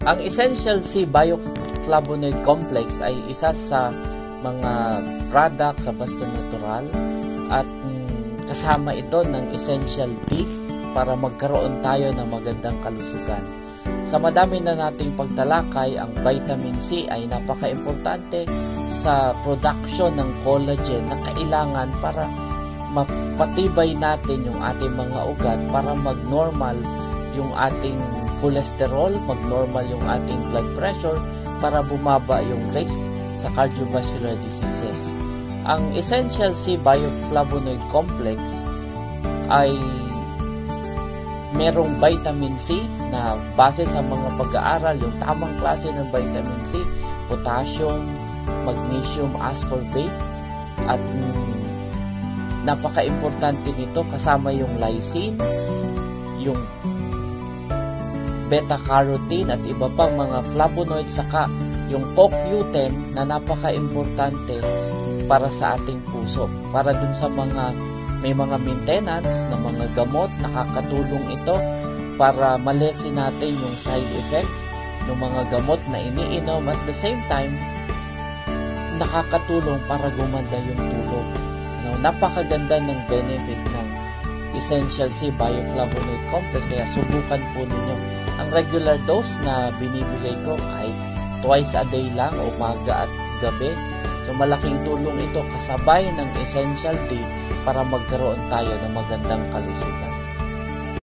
Ang Essential C Bioflavonoid Complex ay isa sa mga product sa Basta Natural at kasama ito ng Essential D para magkaroon tayo ng magandang kalusugan. Sa madami na nating pagtalakay, ang vitamin C ay napaka-importante sa production ng collagen na kailangan para mapatibay natin yung ating mga ugat, para mag-normal yung ating cholesterol, mag-normal yung ating blood pressure, para bumaba yung risk sa cardiovascular diseases. Ang Essential C Bioflavonoid Complex ay merong vitamin C na base sa mga pag-aaral, yung tamang klase ng vitamin C, potassium, magnesium ascorbate, at napaka-importante nito kasama yung lysine, yung beta-carotene at iba pang mga flavonoids, saka yung CoQ10 na napaka-importante para sa ating puso. Para dun sa mga may mga maintenance na mga gamot, nakakatulong ito para malesen natin yung side effect ng mga gamot na iniinom, at the same time nakakatulong para gumanda yung tulog. Napakaganda ng benefit ng Essential C Bioflavonoid Complex, kaya subukan po ninyo. Ang regular dose na binibigay ko kahit twice a day lang, umaga at gabi. So malaking tulong ito kasabay ng Essential D para magkaroon tayo ng magandang kalusugan.